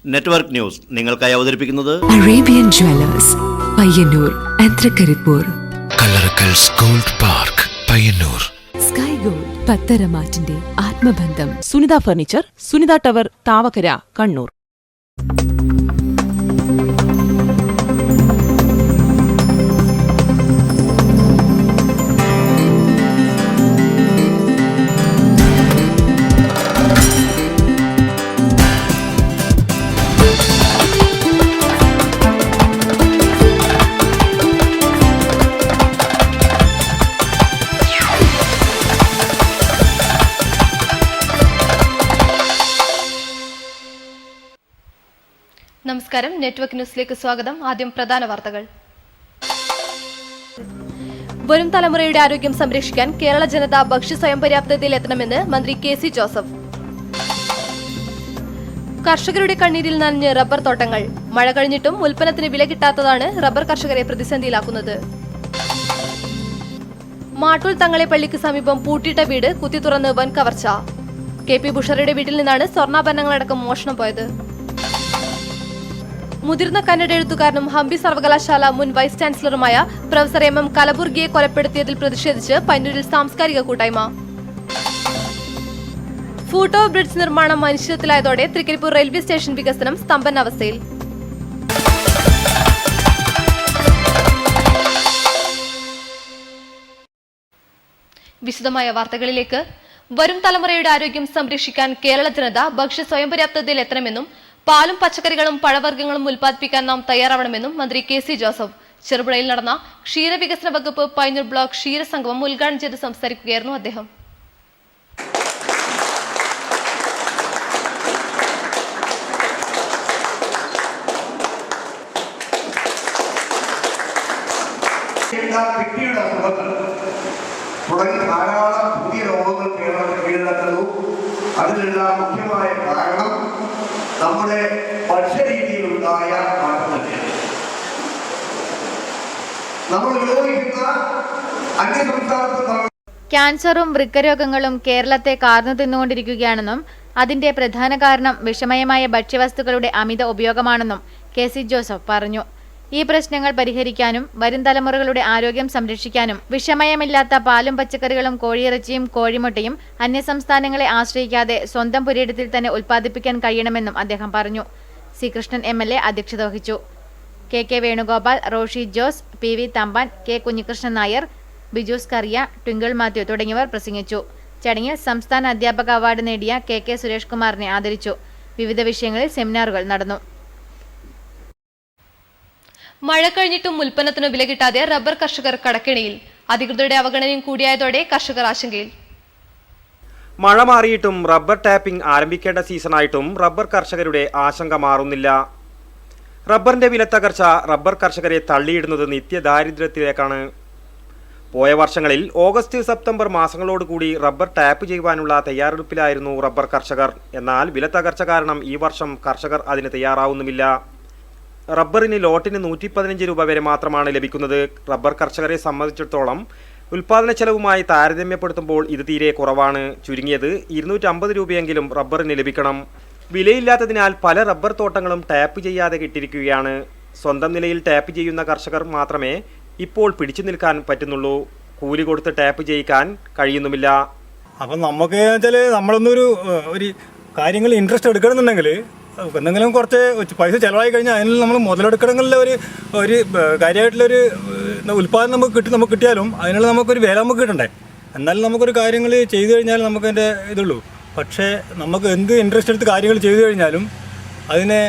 Network News നിങ്ങൾക്കായി അവതരിപ്പിക്കുന്നത് Arabian Jewellers Payyanur ആൻഡ്രകരിപ്പൂർ, കല്ലറക്കൽസ് Gold Park Payyanur, Sky Gold പത്തരമാറ്റിന്റെ ആത്മബന്ധം, സുനിത ഫർണിച്ചർ, സുനിത ടവർ, താവക്കര, കണ്ണൂർ. നമസ്കാരം, നെറ്റ്വർക്ക് ന്യൂസിലേക്ക് സ്വാഗതം. ആദ്യം പ്രധാന വാർത്തകൾ. വരും തലമുറയുടെ ആരോഗ്യം സംരക്ഷിക്കാൻ കേരള ജനത ഭക്ഷ്യ സ്വയം പര്യാപ്തതയിൽ എത്തണമെന്ന് മന്ത്രി കെ.സി. ജോസഫ്. കർഷകരുടെ കണ്ണീരിൽ നനഞ്ഞ് റബ്ബർ തോട്ടങ്ങൾ. മഴ കഴിഞ്ഞിട്ടും ഉൽപ്പന്നത്തിന് വില കിട്ടാത്തതാണ് റബ്ബർ കർഷകരെ പ്രതിസന്ധിയിലാക്കുന്നത്. മാട്ടൂൽ തങ്ങളെപ്പള്ളിക്ക് സമീപം പൂട്ടിയിട്ട വീട് കുത്തി തുറന്ന് വൻ കവർച്ച. കെ.പി. ബുഷറയുടെ വീട്ടിൽ നിന്നാണ് സ്വർണ്ണാഭരണങ്ങളടക്കം മോഷണം പോയത്. മുതിർന്ന കന്നഡ എഴുത്തുകാരനും ഹംപി സർവകലാശാല മുൻ വൈസ് ചാൻസലറുമായ പ്രൊഫസർ എം കലബുർഗിയെ കൊലപ്പെടുത്തിയതിൽ പ്രതിഷേധിച്ച് പയ്യന്നൂരിൽ സാംസ്കാരിക കൂട്ടായ്മ. ഫൂട്ട് ഓവർ ബ്രിഡ്ജ് നിർമ്മാണം അനിശ്ചിതത്തിലായതോടെ തൃക്കരിപ്പൂർ റെയിൽവേ സ്റ്റേഷൻ വികസനം സ്തംഭനാവസ്ഥയിൽ. വിശദമായ വാർത്തകളിലേക്ക്. വരും തലമുറയുടെ ആരോഗ്യം സംരക്ഷിക്കാൻ കേരള ജനത ഭക്ഷ്യ സ്വയം പര്യാപ്തതയിൽ എത്തണമെന്നും പാലും പച്ചക്കറികളും പഴവർഗ്ഗങ്ങളും ഉൽപ്പാദിപ്പിക്കാൻ നാം തയ്യാറാവണമെന്നും മന്ത്രി കെ.സി. ജോസഫ് ചെറുപുഴയിൽ നടന്ന ക്ഷീരവികസന വകുപ്പ് പയ്യന്നൂർ ബ്ലോക്ക് ക്ഷീരസംഗമം ഉദ്ഘാടനം ചെയ്ത് സംസാരിക്കുകയായിരുന്നു അദ്ദേഹം. തുടങ്ങി ധാരാളം പുതിയ രോഗങ്ങൾ കേരളത്തിൽ കീഴടക്കുന്നു. അതിനെല്ലാം മുഖ്യമായ കാരണം നമ്മുടെ ഭക്ഷ്യരീതിയിലുണ്ടായ മാറ്റം തന്നെയാണ്. നമ്മൾ ഉപയോഗിക്കുന്ന അന്യസംസ്ഥാനത്ത് ക്യാൻസറും വൃക്കരോഗങ്ങളും കേരളത്തെ കാർന്നു തിന്നുകൊണ്ടിരിക്കുകയാണെന്നും അതിന്റെ പ്രധാന കാരണം വിഷമയമായ ഭക്ഷ്യവസ്തുക്കളുടെ അമിത ഉപയോഗമാണെന്നും കെ.സി. ജോസഫ് പറഞ്ഞു. ഈ പ്രശ്നങ്ങൾ പരിഹരിക്കാനും വരും തലമുറകളുടെ ആരോഗ്യം സംരക്ഷിക്കാനും വിഷമയമില്ലാത്ത പാലും പച്ചക്കറികളും കോഴിയിറച്ചിയും കോഴിമുട്ടയും അന്യസംസ്ഥാനങ്ങളെ ആശ്രയിക്കാതെ സ്വന്തം പുരയിടത്തിൽ തന്നെ ഉൽപ്പാദിപ്പിക്കാൻ കഴിയണമെന്നും അദ്ദേഹം പറഞ്ഞു. സി കൃഷ്ണൻ എം.എൽ.എ അധ്യക്ഷത വഹിച്ചു. K Venugopal, Roshy Jose, PV. Thampan, K Kunhikrishnan Nair, Bijus Kariya, Twinkle Mathew തുടങ്ങിയവർ പ്രസംഗിച്ചു. ചടങ്ങിൽ സംസ്ഥാന അധ്യാപക അവാർഡ് നേടിയ കെ സുരേഷ് കുമാറിനെ ആദരിച്ചു. വിവിധ വിഷയങ്ങളിൽ സെമിനാറുകൾ നടന്നു. മഴ കഴിഞ്ഞിട്ടും ഉൽപ്പന്നത്തിന് വില കിട്ടാതെ റബ്ബർ കർഷകർ കടക്കെണിയിൽ. അധികൃതരുടെ അവഗണനയും കൂടിയായതോടെ കർഷകർ ആശങ്കയിൽ. മഴ മാറിയിട്ടും റബ്ബർ ടാപ്പിംഗ് ആരംഭിക്കേണ്ട സീസണായിട്ടും റബ്ബർ കർഷകരുടെ ആശങ്ക മാറുന്നില്ല. റബ്ബറിന്റെ വിലത്തകർച്ച റബ്ബർ കർഷകരെ തള്ളിയിടുന്നത് നിത്യദാരിദ്ര്യത്തിലേക്കാണ്. പോയ വർഷങ്ങളിൽ ഓഗസ്റ്റ് സെപ്റ്റംബർ മാസങ്ങളോടുകൂടി റബ്ബർ ടാപ്പ് ചെയ്യുവാനുള്ള തയ്യാറെടുപ്പിലായിരുന്നു റബ്ബർ കർഷകർ. എന്നാൽ വിലത്തകർച്ച കാരണം ഈ വർഷം കർഷകർ അതിന് തയ്യാറാവുന്നുമില്ല. റബ്ബറിന് ലോട്ടിന് 115 രൂപ വരെ മാത്രമാണ് ലഭിക്കുന്നത്. റബ്ബർ കർഷകരെ സംബന്ധിച്ചിടത്തോളം ഉൽപ്പാദന ചെലവുമായി താരതമ്യപ്പെടുത്തുമ്പോൾ ഇത് തീരെ കുറവാണ്. ചുരുങ്ങിയത് 250 രൂപയെങ്കിലും റബ്ബറിന് ലഭിക്കണം. വിലയില്ലാത്തതിനാൽ പല റബ്ബർ തോട്ടങ്ങളും ടാപ്പ് ചെയ്യാതെ ഇട്ടിരിക്കുകയാണ്. സ്വന്തം നിലയിൽ ടാപ്പ് ചെയ്യുന്ന കർഷകർ മാത്രമേ ഇപ്പോൾ പിടിച്ചു നിൽക്കാൻ പറ്റുന്നുള്ളൂ. കൂലി കൊടുത്ത് ടാപ്പ് ചെയ്യിക്കാൻ കഴിയുന്നുമില്ല. അപ്പം നമുക്ക് വെച്ചാൽ നമ്മളൊന്നൊരു കാര്യങ്ങൾ ഇൻട്രസ്റ്റ് എടുക്കണമെന്നുണ്ടെങ്കിൽ എന്തെങ്കിലും കുറച്ച് പൈസ ചിലവായി കഴിഞ്ഞാൽ അതിൽ നമ്മൾ മുതലെടുക്കണമെങ്കിൽ ഒരു കാര്യമായിട്ടുള്ളൊരു ഉൽപ്പാദനം നമുക്ക് കിട്ടിയാലും അതിനുള്ള നമുക്കൊരു വില നമുക്ക് കിട്ടണ്ടേ. എന്നാലും നമുക്കൊരു കാര്യങ്ങൾ ചെയ്തു കഴിഞ്ഞാൽ നമുക്കതിൻ്റെ ഇതുള്ളൂ. പക്ഷേ നമുക്ക് എന്ത് ഇൻട്രസ്റ്റ് എടുത്ത് കാര്യങ്ങൾ ചെയ്തു കഴിഞ്ഞാലും അതിന്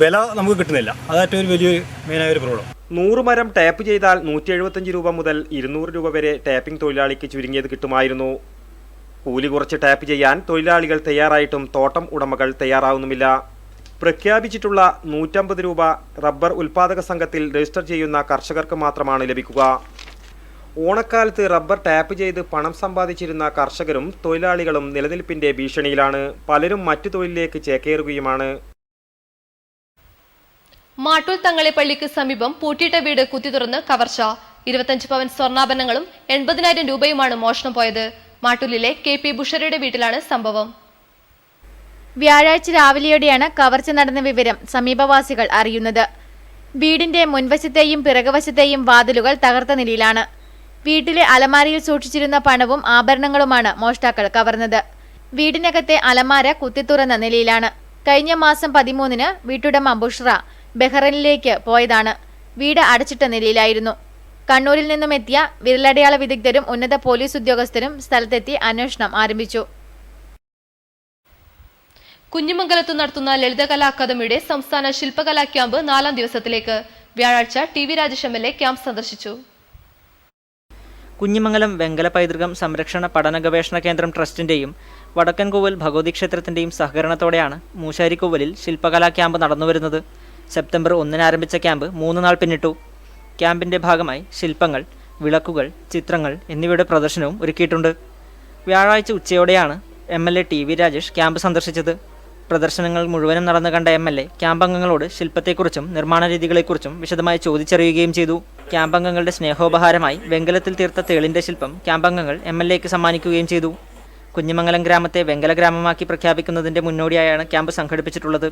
വില നമുക്ക് കിട്ടുന്നില്ല. അതായിട്ട് ഒരു വലിയ മെയിനായ ഒരു പ്രോബ്ലം. 100 മരം ടാപ്പ് ചെയ്താൽ 175 രൂപ മുതൽ 200 രൂപ വരെ ടാപ്പിംഗ് തൊഴിലാളിക്ക് ചുരുങ്ങിയത് കിട്ടുമായിരുന്നു. കൂലി കുറച്ച് ടാപ്പ് ചെയ്യാൻ തൊഴിലാളികൾ തയ്യാറായിട്ടും തോട്ടം ഉടമകൾ തയ്യാറാവുന്നുമില്ല. പ്രഖ്യാപിച്ചിട്ടുള്ള 150 രൂപ റബ്ബർ ഉൽപ്പാദക സംഘത്തിൽ രജിസ്റ്റർ ചെയ്യുന്ന കർഷകർക്ക് മാത്രമാണ് ലഭിക്കുക. ഓണക്കാലത്ത് റബ്ബർ ടാപ്പ് ചെയ്ത് പണം സമ്പാദിച്ചിരുന്ന കർഷകരും തൊഴിലാളികളും നിലനിൽപ്പിന്റെ ഭീഷണിയിലാണ്. പലരും മറ്റു തൊഴിലിലേക്ക് ചേക്കേറുകയുമാണ്. മാട്ടൂൽ തങ്ങളെപ്പള്ളിക്ക് സമീപം പൂട്ടിയിട്ട വീട് കുത്തി തുറന്ന് കവർച്ച. 25 പവൻ സ്വർണ്ണാഭരണങ്ങളും 80,000 രൂപയുമാണ് മോഷണം പോയത്. മാട്ടൂലിലെ കെ.പി. ബുഷറയുടെ വീട്ടിലാണ് സംഭവം. വ്യാഴാഴ്ച രാവിലെയോടെയാണ് കവർച്ച നടന്ന വിവരം സമീപവാസികൾ അറിയുന്നത്. വീടിന്റെ മുൻവശത്തെയും പിറകുവശത്തെയും വാതിലുകൾ തകർത്ത നിലയിലാണ്. വീട്ടിലെ അലമാരയിൽ സൂക്ഷിച്ചിരുന്ന പണവും ആഭരണങ്ങളുമാണ് മോഷ്ടാക്കൾ കവർന്നത്. വീടിനകത്തെ അലമാര കുത്തിത്തുറന്ന നിലയിലാണ്. കഴിഞ്ഞ മാസം 13-ന് വീട്ടുടമ ബുഷ്ര ബഹ്റൈനിലേക്ക് പോയതാണ്. വീട് അടച്ചിട്ട നിലയിലായിരുന്നു. കണ്ണൂരിൽ നിന്നും എത്തിയ വിരലടയാള വിദഗ്ധരും ഉന്നത പോലീസ് ഉദ്യോഗസ്ഥരും സ്ഥലത്തെത്തി അന്വേഷണം ആരംഭിച്ചു. കുഞ്ഞിമംഗലത്ത് നടത്തുന്ന ലളിതകലാ അക്കാദമിയുടെ സംസ്ഥാന ശില്പകലാ ക്യാമ്പ് 4ാം ദിവസത്തിലേക്ക്. വ്യാഴാഴ്ച ടി.വി. രാജേഷ് എം.എൽ.എ. ക്യാമ്പ് സന്ദർശിച്ചു. കുഞ്ഞിമംഗലം വെങ്കല പൈതൃകം സംരക്ഷണ പഠന ഗവേഷണ കേന്ദ്രം ട്രസ്റ്റിന്റെയും വടക്കൻകോവൽ ഭഗവതി ക്ഷേത്രത്തിന്റെയും സഹകരണത്തോടെയാണ് മൂശാരിക്കോവലിൽ ശില്പകലാ ക്യാമ്പ് നടന്നുവരുന്നത്. സെപ്റ്റംബർ 1-ന് ആരംഭിച്ച ക്യാമ്പ് 3 നാൾ പിന്നിട്ടു. ക്യാമ്പിന്റെ ഭാഗമായി ശില്പങ്ങൾ, വിളക്കുകൾ, ചിത്രങ്ങൾ എന്നിവയുടെ പ്രദർശനവും ഒരുക്കിയിട്ടുണ്ട്. വ്യാഴാഴ്ച ഉച്ചയോടെയാണ് എം.എൽ.എ. ടി.വി. രാജേഷ് ക്യാമ്പ് സന്ദർശിച്ചത്. പ്രദർശനങ്ങൾ മുഴുവനും നടന്നു കണ്ട എം.എൽ.എ. ക്യാമ്പ് അംഗങ്ങളോട് ശില്പത്തെക്കുറിച്ചും നിർമ്മാണ രീതികളെക്കുറിച്ചും വിശദമായി ചോദിച്ചറിയുകയും ചെയ്തു. ക്യാമ്പ് അംഗങ്ങളുടെ സ്നേഹോപഹാരമായി വെങ്കലത്തിൽ തീർത്ത തേളിന്റെ ശില്പം ക്യാമ്പ് അംഗങ്ങൾ എം.എൽ.എക്ക് സമ്മാനിക്കുകയും ചെയ്തു. കുഞ്ഞിമംഗലം ഗ്രാമത്തെ വെങ്കല ഗ്രാമമാക്കി പ്രഖ്യാപിക്കുന്നതിന്റെ മുന്നോടിയായാണ് ക്യാമ്പ് സംഘടിപ്പിച്ചിട്ടുള്ളത്.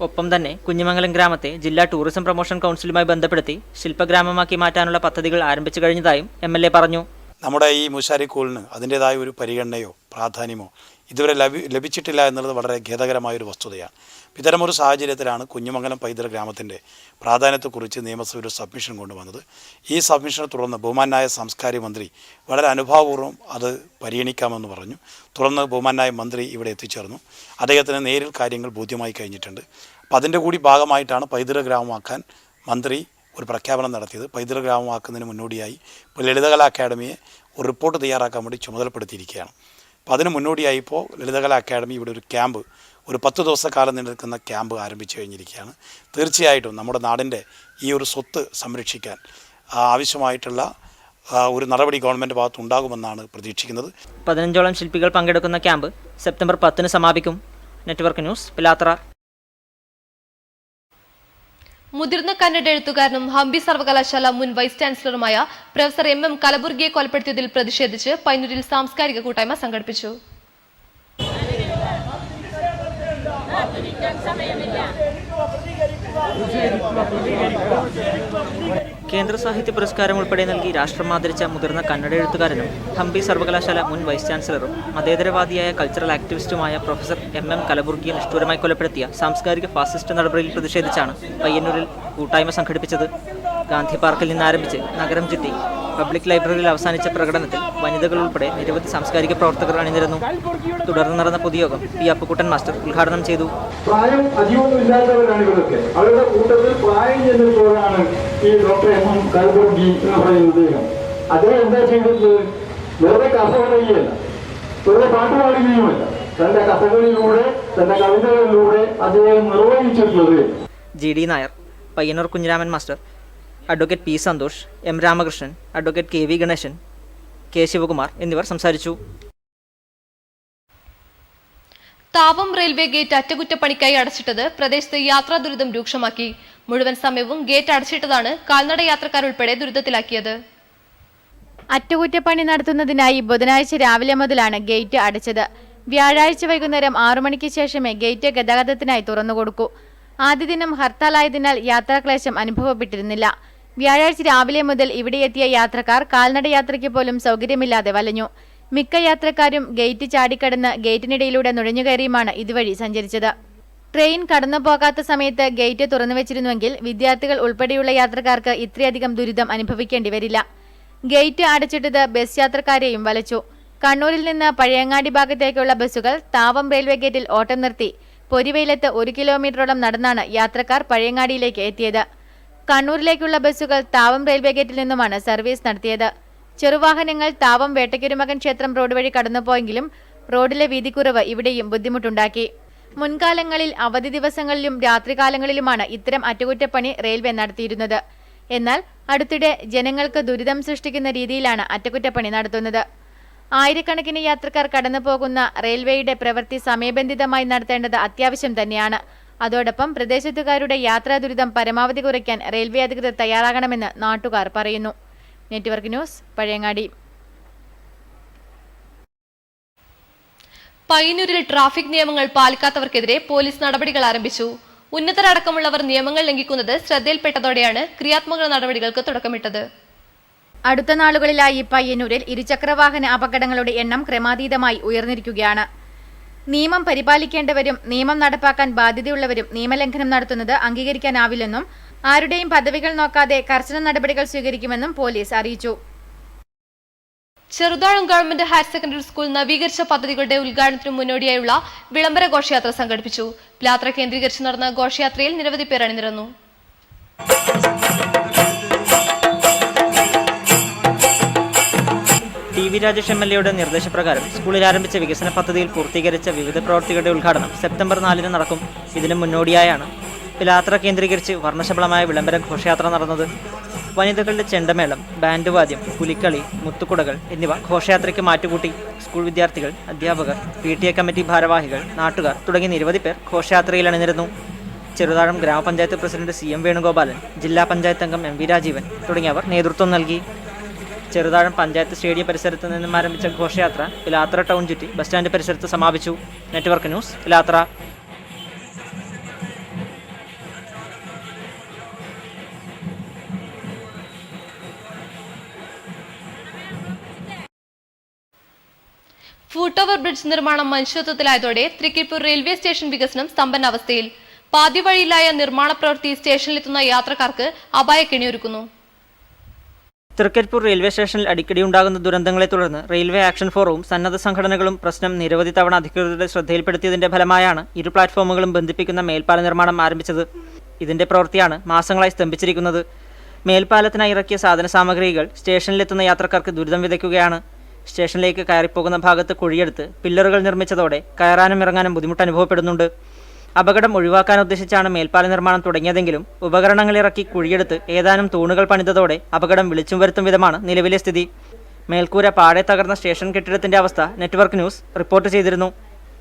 ഒപ്പം തന്നെ കുഞ്ഞിമംഗലം ഗ്രാമത്തെ ജില്ലാ ടൂറിസം പ്രൊമോഷൻ കൗൺസിലുമായി ബന്ധപ്പെടുത്തി ശില്പഗ്രാമമാക്കി മാറ്റാനുള്ള പദ്ധതികൾ ആരംഭിച്ചു കഴിഞ്ഞതായും എം.എൽ.എ. പറഞ്ഞു. നമ്മുടെ ഈ മൂശാരിക്കോളിന് അതിൻ്റേതായ ഒരു പരിഗണനയോ പ്രാധാന്യമോ ഇതുവരെ ലഭിച്ചിട്ടില്ല എന്നുള്ളത് വളരെ ഖേദകരമായൊരു വസ്തുതയാണ്. ഇത്തരമൊരു സാഹചര്യത്തിലാണ് കുഞ്ഞിമംഗലം പൈതൃക ഗ്രാമത്തിൻ്റെ പ്രാധാന്യത്തെക്കുറിച്ച് നിയമസഭ ഒരു സബ്മിഷൻ കൊണ്ടുവന്നത്. ഈ സബ്മിഷനെ തുടർന്ന് ബഹുമാനായ സാംസ്കാരിക മന്ത്രി വളരെ അനുഭാവപൂർവ്വം അത് പരിഗണിക്കാമെന്ന് പറഞ്ഞു. തുടർന്ന് ബഹുമാനായ മന്ത്രി ഇവിടെ എത്തിച്ചേർന്നു. അദ്ദേഹത്തിന് നേരിൽ കാര്യങ്ങൾ ബോധ്യമായി കഴിഞ്ഞിട്ടുണ്ട്. അപ്പോൾ അതിൻ്റെ കൂടി ഭാഗമായിട്ടാണ് പൈതൃക ഗ്രാമമാക്കാൻ മന്ത്രി ഒരു പ്രഖ്യാപനം നടത്തിയത്. പൈതൃക ഗ്രാമമാക്കുന്നതിന് മുന്നോടിയായി ഇപ്പോൾ ലളിതകലാ അക്കാദമിയെ ഒരു റിപ്പോർട്ട് തയ്യാറാക്കാൻ വേണ്ടി ചുമതലപ്പെടുത്തിയിരിക്കുകയാണ്. അപ്പോൾ അതിന് മുന്നോടിയായി ഇപ്പോൾ ലളിതകലാ അക്കാദമി ഇവിടെ ഒരു ക്യാമ്പ്, ഒരു 10 ദിവസക്കാലം നിലനിൽക്കുന്ന ക്യാമ്പ് ആരംഭിച്ചു കഴിഞ്ഞിരിക്കുകയാണ്. തീർച്ചയായിട്ടും നമ്മുടെ നാടിൻ്റെ ഈ ഒരു സ്വത്ത് സംരക്ഷിക്കാൻ ആവശ്യമായിട്ടുള്ള ഒരു നടപടി ഗവൺമെൻറ് ഭാഗത്ത് ഉണ്ടാകുമെന്നാണ് പ്രതീക്ഷിക്കുന്നത്. 15ഓളം ശില്പികൾ പങ്കെടുക്കുന്ന ക്യാമ്പ് സെപ്റ്റംബർ 10-ന് സമാപിക്കും. Network news, Pilathara. മുതിർന്ന കന്നഡ എഴുത്തുകാരനും ഹംപി സർവകലാശാല മുൻ വൈസ് ചാൻസലറുമായ പ്രൊഫസർ എം.എം. കലബുർഗിയെ കൊലപ്പെടുത്തിയതിൽ പ്രതിഷേധിച്ച് പയ്യന്നൂരിൽ സാംസ്കാരിക കൂട്ടായ്മ സംഘടിപ്പിച്ചു. കേന്ദ്ര സാഹിത്യ പുരസ്കാരം ഉൾപ്പെടെ നൽകി രാഷ്ട്രം ആദരിച്ച മുതിർന്ന കന്നഡ എഴുത്തുകാരനും ഹംപി സർവകലാശാല മുൻ വൈസ് ചാൻസലറും മതേതരവാദിയായ കൾച്ചറൽ ആക്ടിവിസ്റ്റുമായ പ്രൊഫസർ എം.എം. കലബുർഗിയെ നിഷ്ഠൂരമായി കൊലപ്പെടുത്തിയ സാംസ്കാരിക ഫാസിസ്റ്റ് നടപടിയിൽ പ്രതിഷേധിച്ചാണ് പയ്യന്നൂരിൽ കൂട്ടായ്മ സംഘടിപ്പിച്ചത്. ഗാന്ധി പാർക്കിൽ നിന്നാരംഭിച്ച് നഗരം ചുറ്റി പബ്ലിക് ലൈബ്രറിയിൽ അവസാനിച്ച പ്രകടനത്തിൽ വനിതകൾ ഉൾപ്പെടെ നിരവധി സാംസ്കാരിക പ്രവർത്തകർ അണിനിരന്നു. തുടർന്ന് നടന്ന പൊതുയോഗം പി. അപ്പുക്കുട്ടൻ മാസ്റ്റർ ഉദ്ഘാടനം ചെയ്തു. പ്രായം അധികമൊന്നും ഇല്ലാത്തവരാണ് ഇവരൊക്കെ. അവരുടെ കൂട്ടത്തിൽ പ്രായം ചെന്നപ്പോഴാണ് ഈ ഡോക്ടർ എം.എം. കലബുർഗി എന്ന് പറയുന്നത്. അദ്ദേഹം എന്താ ചെയ്തത്? വെറുതെ കഥ പറയുകയല്ല, വെറുതെ പാട്ട് പാടുകയുമല്ല, തന്റെ കഥകളിലൂടെ തന്റെ കവിതകളിലൂടെ അദ്ദേഹം നിർവഹിച്ചിട്ടുള്ളത്. GD. Nair, Payyanur Kunhiraman master, advocate P. Santhosh, M. Ramakrishnan, advocate KV. Ganesan, K. Sivakumar എന്നിവർ സംസാരിച്ചു. താവം റെയിൽവേ ഗേറ്റ് അറ്റകുറ്റപ്പണിക്കായി അടച്ചിട്ടത് പ്രദേശത്ത് യാത്രാ ദുരിതം രൂക്ഷമാക്കി. മുഴുവൻ സമയവും ഗേറ്റ് അടച്ചിട്ടതാണ് കാൽനട യാത്രക്കാരുൾപ്പെടെ ദുരിതത്തിലാക്കിയത്. അറ്റകുറ്റപ്പണി നടത്തുന്നതിനായി ബുധനാഴ്ച രാവിലെ മുതലാണ് ഗേറ്റ് അടച്ചത്. വ്യാഴാഴ്ച വൈകുന്നേരം 6 മണിക്ക് ശേഷമേ ഗേറ്റ് ഗതാഗതത്തിനായി തുറന്നുകൊടുക്കൂ. ആദ്യ ദിനം ഹർത്താലായതിനാൽ യാത്രാക്ലേശം അനുഭവപ്പെട്ടിരുന്നില്ല. വ്യാഴാഴ്ച രാവിലെ മുതൽ ഇവിടെ എത്തിയ യാത്രക്കാർ കാൽനട യാത്രയ്ക്ക് പോലും സൗകര്യമില്ലാതെ വലഞ്ഞു. മിക്ക യാത്രക്കാരും ഗേറ്റ് ചാടിക്കടന്ന് ഗേറ്റിനിടയിലൂടെ നുഴഞ്ഞുകയറിയുമാണ് ഇതുവഴി സഞ്ചരിച്ചത്. ട്രെയിൻ കടന്നുപോകാത്ത സമയത്ത് ഗേറ്റ് തുറന്നുവച്ചിരുന്നുവെങ്കിൽ വിദ്യാർത്ഥികൾ ഉൾപ്പെടെയുള്ള യാത്രക്കാർക്ക് ഇത്രയധികം ദുരിതം അനുഭവിക്കേണ്ടി വരില്ല. ഗേറ്റ് അടച്ചിട്ടത് ബസ് യാത്രക്കാരെയും വലച്ചു. കണ്ണൂരിൽ നിന്ന് പഴയങ്ങാടി ഭാഗത്തേക്കുള്ള ബസ്സുകൾ താവം റെയിൽവേ ഗേറ്റിൽ ഓട്ടം നിർത്തി പൊരിവെയിലത്ത് 1 കിലോമീറ്ററോളം നടന്നാണ് യാത്രക്കാർ പഴയങ്ങാടിയിലേക്ക് എത്തിയത്. കണ്ണൂരിലേക്കുള്ള ബസ്സുകൾ താവം റെയിൽവേ ഗേറ്റിൽ നിന്നുമാണ് സർവീസ് നടത്തിയത്. ചെറുവാഹനങ്ങൾ താവം വേട്ടയ്ക്കൊരുമകൻ ക്ഷേത്രം റോഡ് വഴി കടന്നുപോയെങ്കിലും റോഡിലെ വീതിക്കുറവ് ഇവിടെയും ബുദ്ധിമുട്ടുണ്ടാക്കി. മുൻകാലങ്ങളിൽ അവധി ദിവസങ്ങളിലും രാത്രികാലങ്ങളിലുമാണ് ഇത്തരം അറ്റകുറ്റപ്പണി റെയിൽവേ നടത്തിയിരുന്നത്. എന്നാൽ അടുത്തിടെ ജനങ്ങൾക്ക് ദുരിതം സൃഷ്ടിക്കുന്ന രീതിയിലാണ് അറ്റകുറ്റപ്പണി നടത്തുന്നത്. ആയിരക്കണക്കിന് യാത്രക്കാർ കടന്നുപോകുന്ന റെയിൽവേയുടെ പ്രവൃത്തി സമയബന്ധിതമായി നടത്തേണ്ടത് അത്യാവശ്യം തന്നെയാണ്. അതോടൊപ്പം പ്രദേശത്തുകാരുടെ യാത്രാ ദുരിതം പരമാവധി കുറയ്ക്കാൻ റെയിൽവേ അധികൃതർ തയ്യാറാകണമെന്ന് നാട്ടുകാർ പറയുന്നു. Network news, Pazhayangadi. പയ്യന്നൂരിൽ ട്രാഫിക് നിയമങ്ങൾ പാലിക്കാത്തവർക്കെതിരെ പോലീസ് നടപടികൾ ആരംഭിച്ചു. ഉന്നതരടക്കമുള്ളവർ നിയമങ്ങൾ ലംഘിക്കുന്നത് ശ്രദ്ധയിൽപ്പെട്ടതോടെയാണ് ക്രിയാത്മക നടപടികൾക്ക് തുടക്കമിട്ടത്. അടുത്ത നാളുകളിലായി പയ്യന്നൂരിൽ ഇരുചക്രവാഹന അപകടങ്ങളുടെ എണ്ണം ക്രമാതീതമായി ഉയർന്നിരിക്കുകയാണ്. നിയമം പരിപാലിക്കേണ്ടവരും നിയമം നടപ്പാക്കാൻ ബാധ്യതയുള്ളവരും നിയമലംഘനം നടത്തുന്നത് അംഗീകരിക്കാനാവില്ലെന്നും ആരുടെയും പദവികൾ നോക്കാതെ കർശന നടപടികൾ സ്വീകരിക്കുമെന്നും പോലീസ് അറിയിച്ചു. Cheruthazham government higher secondary school നവീകരിച്ച പദ്ധതികളുടെ ഉദ്ഘാടനത്തിനു മുന്നോടിയായുള്ള വിളംബര ഘോഷയാത്ര സംഘടിപ്പിച്ചു. പ്ലാത്ര കേന്ദ്രീകരിച്ച് നടന്ന ഘോഷയാത്രയിൽ നിരവധി പേർ അണിനിരന്നു. ടി.വി. രാജേഷ് എം.എൽ.എയുടെ നിർദ്ദേശപ്രകാരം സ്കൂളിൽ ആരംഭിച്ച വികസന പദ്ധതിയിൽ പൂർത്തീകരിച്ച വിവിധ പ്രവൃത്തികളുടെ ഉദ്ഘാടനം സെപ്റ്റംബർ 4 നടക്കും. ഇതിനു മുന്നോടിയായാണ് പിലാത്ര കേന്ദ്രീകരിച്ച് വർണ്ണശബളമായ വിളംബര ഘോഷയാത്ര നടന്നത്. വനിതകളുടെ ചെണ്ടമേളം, ബാൻഡ് വാദ്യം, പുലിക്കളി, മുത്തുകുടകൾ എന്നിവ ഘോഷയാത്രയ്ക്ക് മാറ്റുകൂട്ടി. സ്കൂൾ വിദ്യാർത്ഥികൾ, അധ്യാപകർ, PTA കമ്മിറ്റി ഭാരവാഹികൾ, നാട്ടുകാർ തുടങ്ങി നിരവധി പേർ ഘോഷയാത്രയിൽ അണിനിരന്നു. ചെറുതാഴം ഗ്രാമപഞ്ചായത്ത് പ്രസിഡന്റ് CM വേണുഗോപാലൻ, ജില്ലാ പഞ്ചായത്ത് അംഗം MV രാജീവൻ തുടങ്ങിയവർ നേതൃത്വം നൽകി. ചെറുതാഴം പഞ്ചായത്ത് സ്റ്റേഡിയം പരിസരത്ത് നിന്നും ആരംഭിച്ച ഘോഷയാത്ര പിലാത്ര ടൗൺ ചുറ്റി ബസ് സ്റ്റാൻഡ് പരിസരത്ത് സമാപിച്ചു. Network news, Pilathara. Foot over bridge നിർമ്മാണം മനുഷ്യത്വത്തിലായതോടെ തൃക്കരിപ്പൂർ റെയിൽവേ സ്റ്റേഷൻ വികസനം സ്തംഭനാവസ്ഥയിൽ. പാതിവഴിയിലായ നിർമ്മാണ പ്രവൃത്തി സ്റ്റേഷനിലെത്തുന്ന യാത്രക്കാർക്ക് അപായക്കെണിയൊരുക്കുന്നു. തൃക്കരിപ്പൂർ റെയിൽവേ സ്റ്റേഷനിൽ അടിക്കടി ഉണ്ടാകുന്ന ദുരന്തങ്ങളെ തുടർന്ന് റെയിൽവേ ആക്ഷൻ ഫോറവും സന്നദ്ധ സംഘടനകളും പ്രശ്നം നിരവധി തവണ അധികൃതരുടെ ശ്രദ്ധയിൽപ്പെടുത്തിയതിന്റെ ഫലമായാണ് ഇരു പ്ലാറ്റ്ഫോമുകളും ബന്ധിപ്പിക്കുന്ന മേൽപ്പാല നിർമ്മാണം ആരംഭിച്ചത്. ഇതിന്റെ പ്രവൃത്തിയാണ് മാസങ്ങളായി സ്തംഭിച്ചിരിക്കുന്നത്. മേൽപ്പാലത്തിനായി ഇറക്കിയ സാധന സാമഗ്രികൾ സ്റ്റേഷനിലെത്തുന്ന യാത്രക്കാർക്ക് ദുരിതം വിതയ്ക്കുകയാണ്. സ്റ്റേഷനിലേക്ക് കയറിപ്പോകുന്ന ഭാഗത്ത് കുഴിയെടുത്ത് പില്ലറുകൾ നിർമ്മിച്ചതോടെ കയറാനും ഇറങ്ങാനും ബുദ്ധിമുട്ട് അനുഭവപ്പെടുന്നുണ്ട്. അപകടം ഒഴിവാക്കാൻ ഉദ്ദേശിച്ചാണ് മേൽപ്പാല നിർമ്മാണം തുടങ്ങിയതെങ്കിലും ഉപകരണങ്ങൾ ഇറക്കി കുഴിയെടുത്ത് ഏതാനും തൂണുകൾ പണിതതോടെ അപകടം വിളിച്ചും വരുത്തും വിധമാണ് നിലവിലെ സ്ഥിതി. മേൽക്കൂര പാടെ തകർന്ന സ്റ്റേഷൻ കെട്ടിടത്തിന്റെ അവസ്ഥ നെറ്റ്വർക്ക് ന്യൂസ് റിപ്പോർട്ട് ചെയ്തിരുന്നു.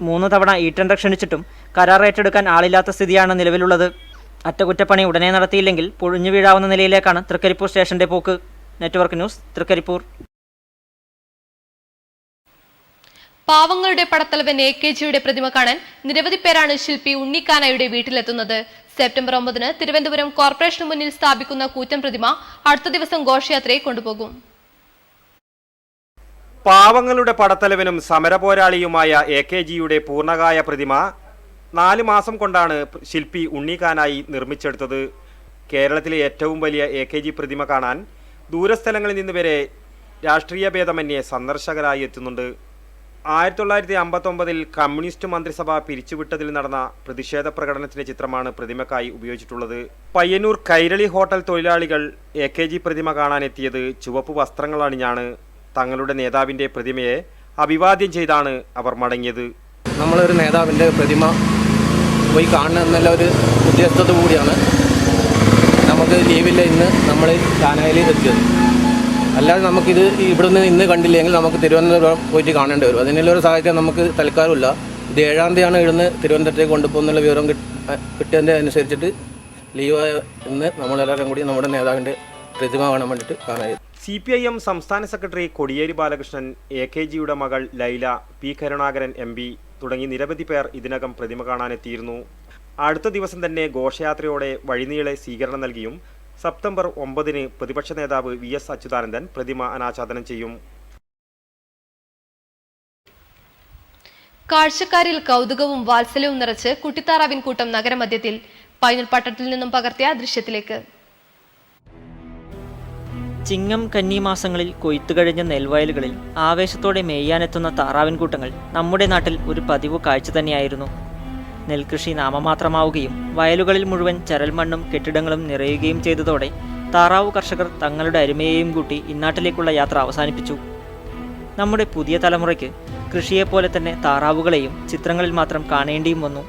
3 തവണ ടെൻഡർ ക്ഷണിച്ചിട്ടും കരാർ ഏറ്റെടുക്കാൻ ആളില്ലാത്ത സ്ഥിതിയാണ് നിലവിലുള്ളത്. അറ്റകുറ്റപ്പണി ഉടനെ നടത്തിയില്ലെങ്കിൽ പൊഴിഞ്ഞു വീഴാവുന്ന നിലയിലേക്കാണ് തൃക്കരിപ്പൂർ സ്റ്റേഷന്റെ പോക്ക്. Network news, Trikaripur. പാവങ്ങളുടെ പടത്തലവൻ AKGയുടെ പ്രതിമ കാണാൻ നിരവധി പേരാണ് ശില്പി ഉണ്ണിക്കാനായുടെ വീട്ടിലെത്തുന്നത്. സെപ്റ്റംബർ 9 തിരുവനന്തപുരം കോർപ്പറേഷന് മുന്നിൽ സ്ഥാപിക്കുന്ന കൂറ്റൻ പ്രതിമ അടുത്ത ദിവസം ഘോഷയാത്രയെ കൊണ്ടുപോകും. പാവങ്ങളുടെ പടത്തലവനും സമരപോരാളിയുമായ AKGയുടെ പൂർണ്ണകായ പ്രതിമ 4 മാസം കൊണ്ടാണ് ശില്പി ഉണ്ണിക്കാനായി നിർമ്മിച്ചെടുത്തത്. കേരളത്തിലെ ഏറ്റവും വലിയ AKG പ്രതിമ കാണാൻ ദൂരസ്ഥലങ്ങളിൽ നിന്ന് വരെ രാഷ്ട്രീയ ഭേദമന്യേ സന്ദർശകരായി എത്തുന്നുണ്ട്. 1959 കമ്മ്യൂണിസ്റ്റ് മന്ത്രിസഭ പിരിച്ചുവിട്ടതിൽ നടന്ന പ്രതിഷേധ പ്രകടനത്തിന്റെ ചിത്രമാണ് പ്രതിമക്കായി ഉപയോഗിച്ചിട്ടുള്ളത്. പയ്യന്നൂർ കൈരളി ഹോട്ടൽ തൊഴിലാളികൾ AKG പ്രതിമ കാണാനെത്തിയത് ചുവപ്പ് വസ്ത്രങ്ങൾ അണിഞ്ഞാണ്. തങ്ങളുടെ നേതാവിന്റെ പ്രതിമയെ അഭിവാദ്യം ചെയ്താണ് അവർ മടങ്ങിയത്. നമ്മളൊരു നേതാവിൻ്റെ പ്രതിമ പോയി കാണുക എന്നുള്ള ഒരു ഉദ്ദേശത്തോടു കൂടിയാണ് നമുക്ക് ലീവില്ല ഇന്ന് നമ്മൾ കാനായിൽ എത്തിയത്. അല്ലാതെ നമുക്കിത് ഇവിടുന്ന് ഇന്ന് കണ്ടില്ലെങ്കിൽ നമുക്ക് തിരുവനന്തപുരം പോയിട്ട് കാണേണ്ടി വരും. അതിനുള്ളൊരു സാഹചര്യം നമുക്ക് തൽക്കാലമില്ല. ഇത് 7-ാം തീയതിയാണ് ഇവിടുന്ന് തിരുവനന്തപുരത്തേക്ക് കൊണ്ടുപോകുന്നുള്ള വിവരം കിട്ടിയതിൻ്റെ അനുസരിച്ചിട്ട് ലീവ് ഇന്ന് നമ്മളെല്ലാവരും കൂടി നമ്മുടെ നേതാവിൻ്റെ പ്രതിമ കാണാൻ വേണ്ടിയിട്ട് കാണാൻ. CPIM സംസ്ഥാന സെക്രട്ടറി കോടിയേരി ബാലകൃഷ്ണൻ, AKGയുടെ മകൾ ലൈല, P കരുണാകരൻ MP തുടങ്ങി നിരവധി പേർ ഇതിനകം പ്രതിമ കാണാനെത്തിയിരുന്നു. അടുത്ത ദിവസം തന്നെ ഘോഷയാത്രയോടെ വഴിനീളെ സ്വീകരണം നൽകിയും സെപ്റ്റംബർ 9 പ്രതിപക്ഷ നേതാവ് VS അച്യുതാനന്ദൻ പ്രതിമ അനാച്ഛാദനം ചെയ്യും. കാഴ്ചക്കാരിൽ കൗതുകവും വാത്സല്യവും നിറച്ച് കുട്ടിത്താറാവിൻ കൂട്ടം നഗരമധ്യത്തിൽ. പയ്യന്നൂർ പട്ടണത്തിൽ നിന്നും പകർത്തിയ ദൃശ്യത്തിലേക്ക്. ചിങ്ങം കന്നി മാസങ്ങളിൽ കൊയ്ത്തു കഴിഞ്ഞ നെൽവയലുകളിൽ ആവേശത്തോടെ മേയാനെത്തുന്ന താറാവിൻകൂട്ടങ്ങൾ നമ്മുടെ നാട്ടിൽ ഒരു പതിവ് കാഴ്ച തന്നെയായിരുന്നു. നെൽകൃഷി നാമമാത്രമാവുകയും വയലുകളിൽ മുഴുവൻ ചരൽ മണ്ണും കെട്ടിടങ്ങളും നിറയുകയും ചെയ്തതോടെ താറാവ് കർഷകർ തങ്ങളുടെ അരുമയെയും കൂട്ടി ഇന്നാട്ടിലേക്കുള്ള യാത്ര അവസാനിപ്പിച്ചു. നമ്മുടെ പുതിയ തലമുറയ്ക്ക് കൃഷിയെപ്പോലെ തന്നെ താറാവുകളെയും ചിത്രങ്ങളിൽ മാത്രം കാണേണ്ടിയും വന്നു.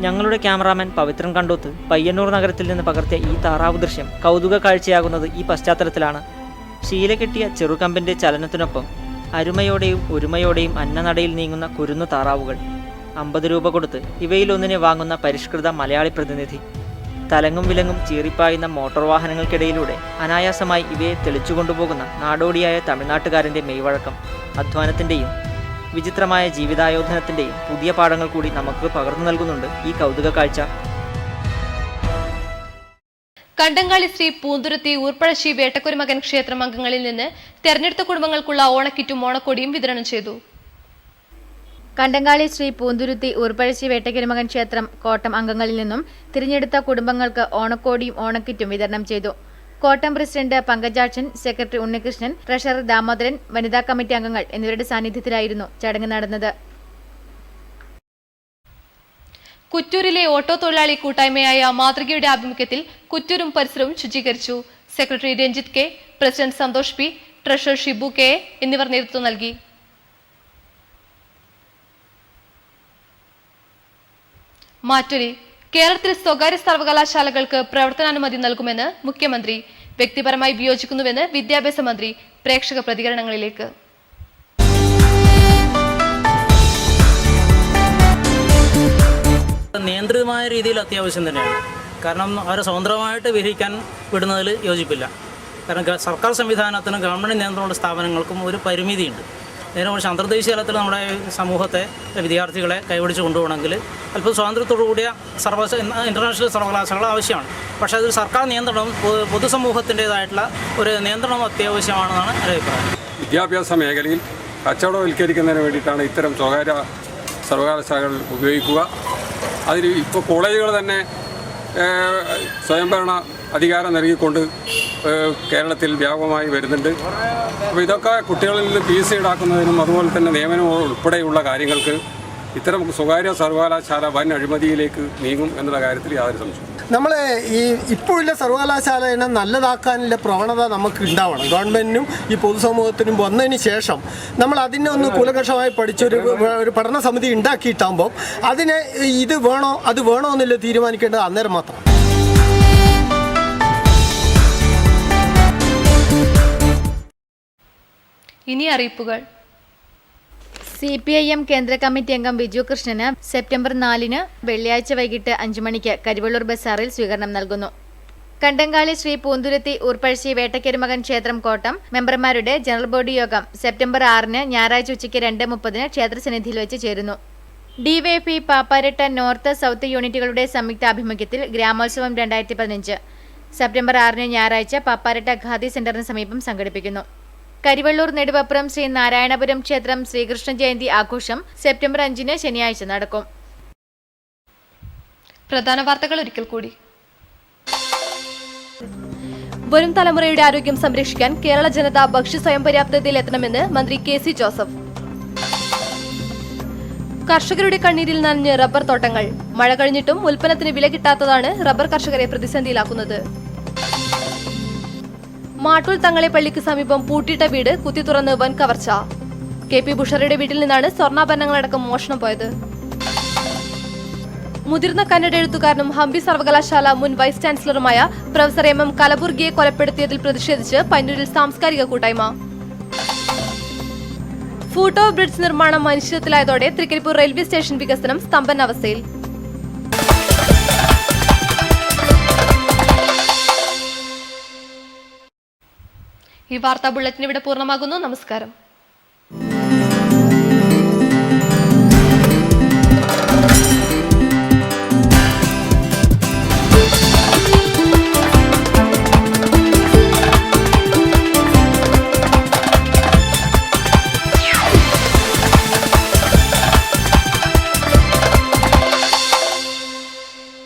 ഞങ്ങളുടെ ക്യാമറാമാൻ പവിത്രൻ കണ്ടോത്ത് പയ്യന്നൂർ നഗരത്തിൽ നിന്ന് പകർത്തിയ ഈ താറാവ് ദൃശ്യം കൗതുക കാഴ്ചയാകുന്നത് ഈ പശ്ചാത്തലത്തിലാണ്. ശീല കെട്ടിയ ചെറുകമ്പിൻ്റെ ചലനത്തിനൊപ്പം അരുമയോടെയും ഒരുമയോടെയും അന്നനടയിൽ നീങ്ങുന്ന കുരുന്നു താറാവുകൾ. 50 രൂപ കൊടുത്ത് ഇവയിലൊന്നിനെ വാങ്ങുന്ന പരിഷ്കൃത മലയാളി പ്രതിനിധി. തലങ്ങും വിലങ്ങും ചീറിപ്പായുന്ന മോട്ടോർ വാഹനങ്ങൾക്കിടയിലൂടെ അനായാസമായി ഇവയെ തെളിച്ചുകൊണ്ടുപോകുന്ന നാടോടിയായ തമിഴ്നാട്ടുകാരൻ്റെ മെയ്വഴക്കം, അധ്വാനത്തിൻ്റെയും വിചിത്രമായ ജീവിതായോധനത്തിൻ്റെയും പുതിയ പാഠങ്ങൾ കൂടി നമുക്ക് പകർന്നു നൽകുന്നുണ്ട് ഈ കൗതുക കാഴ്ച. കണ്ടങ്ങാളി ശ്രീ പൂന്തുരുത്തി ഊർപ്പഴശ്ശി വേട്ടക്കുരുമകൻ ക്ഷേത്രം അംഗങ്ങളിൽ നിന്ന് തെരഞ്ഞെടുത്ത കുടുംബങ്ങൾക്കുള്ള ഓണക്കിറ്റും ഓണക്കോടിയും വിതരണം ചെയ്തു. കണ്ടങ്ങാളി ശ്രീ പൂന്തുരുത്തി ഊർപ്പഴശ്ശി വേട്ടക്കുരുമകൻ ക്ഷേത്രം കോട്ടം അംഗങ്ങളിൽ നിന്നും തിരഞ്ഞെടുത്ത കുടുംബങ്ങൾക്ക് ഓണക്കോടിയും ഓണക്കിറ്റും വിതരണം ചെയ്തു. കോട്ടം president Pankajakshan, secretary Unnikrishnan, treasurer Damodaran, വനിതാ കമ്മിറ്റി അംഗങ്ങൾ എന്നിവരുടെ സാന്നിധ്യത്തിലായിരുന്നു ചടങ്ങ് നടന്നത്. കുറ്റൂരിലെ ഓട്ടോ തൊഴിലാളി കൂട്ടായ്മയായ മാതൃകയുടെ ആഭിമുഖ്യത്തിൽ കുറ്റൂരും പരിസരവും ശുചീകരിച്ചു. Secretary Ranjith K, president Santhosh P, treasurer Shibu K എന്നിവർ നേതൃത്വം നൽകി. മാറ്റൊലി കേരളത്തിൽ സ്വകാര്യ സർവകലാശാലകൾക്ക് പ്രവർത്തനാനുമതി നൽകുമെന്ന് മുഖ്യമന്ത്രി. വ്യക്തിപരമായി വിയോജിക്കുന്നുവെന്ന് വിദ്യാഭ്യാസ മന്ത്രി. പ്രേക്ഷക പ്രതികരണങ്ങളിലേക്ക്. നിയന്ത്രിതമായ രീതിയിൽ അത്യാവശ്യം തന്നെയാണ്. കാരണം അവരെ സ്വതന്ത്രമായിട്ട് വിഹരിക്കാൻ വിടുന്നതിൽ യോജിപ്പില്ല. കാരണം സർക്കാർ സംവിധാനത്തിനും ഗവൺമെൻറ് നിയന്ത്രണമുള്ള സ്ഥാപനങ്ങൾക്കും ഒരു പരിമിതിയുണ്ട്. നേരെ അന്തർദേശീയ തലത്തിൽ നമ്മുടെ സമൂഹത്തെ വിദ്യാർത്ഥികളെ കൈപിടിച്ച് കൊണ്ടുപോകണമെങ്കിൽ അല്പം സ്വാതന്ത്ര്യത്തോടുകൂടിയ ഇൻ്റർനാഷണൽ സർവകലാശാലകൾ ആവശ്യമാണ്. പക്ഷേ അതിൽ സർക്കാർ നിയന്ത്രണവും പൊതുസമൂഹത്തിൻ്റേതായിട്ടുള്ള ഒരു നിയന്ത്രണവും അത്യാവശ്യമാണെന്നാണ് എൻ്റെ അഭിപ്രായം. വിദ്യാഭ്യാസ മേഖലയിൽ കച്ചവടവൽക്കരിക്കുന്നതിന് വേണ്ടിയിട്ടാണ് ഇത്തരം സ്വകാര്യ സർവകലാശാലകൾ ഉപയോഗിക്കുക. അതിൽ ഇപ്പോൾ കോളേജുകൾ തന്നെ സ്വയംഭരണ അധികാരം നൽകിക്കൊണ്ട് കേരളത്തിൽ വ്യാപകമായി വരുന്നുണ്ട്. അപ്പോൾ ഇതൊക്കെ കുട്ടികളിൽ നിന്ന് ഫീസ് ഈടാക്കുന്നതിനും അതുപോലെ തന്നെ നിയമനം ഉൾപ്പെടെയുള്ള കാര്യങ്ങൾക്ക് ഇത്തരം സ്വകാര്യ സർവകലാശാല വൻ അഴിമതിയിലേക്ക് നീങ്ങും എന്നുള്ള കാര്യത്തിൽ യാതൊരു സംശയവും. നമ്മൾ ഈ ഇപ്പോഴുള്ള സർവകലാശാലയെ നല്ലതാക്കാനുള്ള പ്രവണത നമുക്ക് ഉണ്ടാവണം. ഗവൺമെൻറ്റിനും ഈ പൊതുസമൂഹത്തിനും വന്നതിന് ശേഷം നമ്മൾ അതിനെ ഒന്ന് കൂലങ്കഷമായി പഠിച്ചൊരു പഠന സമിതി ഉണ്ടാക്കിയിട്ടാകുമ്പോൾ അതിനെ ഇത് വേണോ അത് വേണോ എന്നുള്ള തീരുമാനിക്കേണ്ടത് അന്നേരം മാത്രം. ഇനി അറിയിപ്പുകൾ. CPIM കേന്ദ്ര കമ്മിറ്റി അംഗം ബിജു കൃഷ്ണന് സെപ്റ്റംബർ 4 വെള്ളിയാഴ്ച വൈകിട്ട് 5 മണിക്ക് കരിവള്ളൂർ ബസാറിൽ സ്വീകരണം നൽകുന്നു. കണ്ടങ്ങാളി ശ്രീ പൂന്തുരുത്തി ഊർപ്പഴശ്ശി വേട്ടക്കുരുമകൻ ക്ഷേത്രം കോട്ടം മെമ്പർമാരുടെ ജനറൽ ബോഡി യോഗം സെപ്റ്റംബർ 6 ഞായറാഴ്ച ഉച്ചയ്ക്ക് 2:30 ക്ഷേത്രസന്നിധിയിൽ വെച്ച് ചേരുന്നു. DYFI പാപ്പാരട്ട നോർത്ത് സൗത്ത് യൂണിറ്റുകളുടെ സംയുക്താഭിമുഖ്യത്തിൽ ഗ്രാമോത്സവം 2015 സെപ്റ്റംബർ 6 ഞായറാഴ്ച പാപ്പാരട്ട ഖാദി സെന്ററിന് സമീപം സംഘടിപ്പിക്കുന്നു. കരിവള്ളൂർ നെടുവപ്പുറം ശ്രീ നാരായണപുരം ക്ഷേത്രം ശ്രീകൃഷ്ണ ജയന്തി ആഘോഷം സെപ്റ്റംബർ 5 ശനിയാഴ്ച നടക്കും. പ്രധാന വാർത്തകൾ ഒരിക്കൽ കൂടി. വരും തലമുറയുടെ ആരോഗ്യം സംരക്ഷിക്കാൻ കേരള ജനത ഭക്ഷ്യ സ്വയം പര്യാപ്തതയിൽ എത്തണമെന്ന് മന്ത്രി KC ജോസഫ്. കർഷകരുടെ കണ്ണീരിൽ നനഞ്ഞ് റബ്ബർ തോട്ടങ്ങൾ. മഴ കഴിഞ്ഞിട്ടും ഉൽപ്പന്നത്തിന് വില കിട്ടാത്തതാണ് റബ്ബർ കർഷകരെ പ്രതിസന്ധിയിലാക്കുന്നത്. മാട്ടൂൽ തങ്ങളെപ്പള്ളിക്ക് സമീപം പൂട്ടിയിട്ട വീട് കുത്തി തുറന്ന് വൻ കവർച്ച. KP ബുഷറയുടെ വീട്ടിൽ നിന്നാണ് സ്വർണ്ണാഭരണങ്ങളടക്കം മോഷണം പോയത്. മുതിർന്ന കന്നഡ എഴുത്തുകാരനും ഹംപി സർവകലാശാല മുൻ വൈസ് ചാൻസലറുമായ പ്രൊഫസർ MM കലബുർഗിയെ കൊലപ്പെടുത്തിയതിൽ പ്രതിഷേധിച്ച് പന്നൂരിൽ സാംസ്കാരിക കൂട്ടായ്മ. ഫൂട്ട് ഓവർ ബ്രിഡ്ജ് നിർമ്മാണം അനിശ്ചിതത്തിലായതോടെ തൃക്കരിപ്പൂർ റെയിൽവേ സ്റ്റേഷൻ വികസനം സ്തംഭനാവസ്ഥയിൽ. ഈ വാർത്താ ബുള്ളറ്റിൻ ഇവിടെ പൂർണ്ണമാകുന്നു. നമസ്കാരം.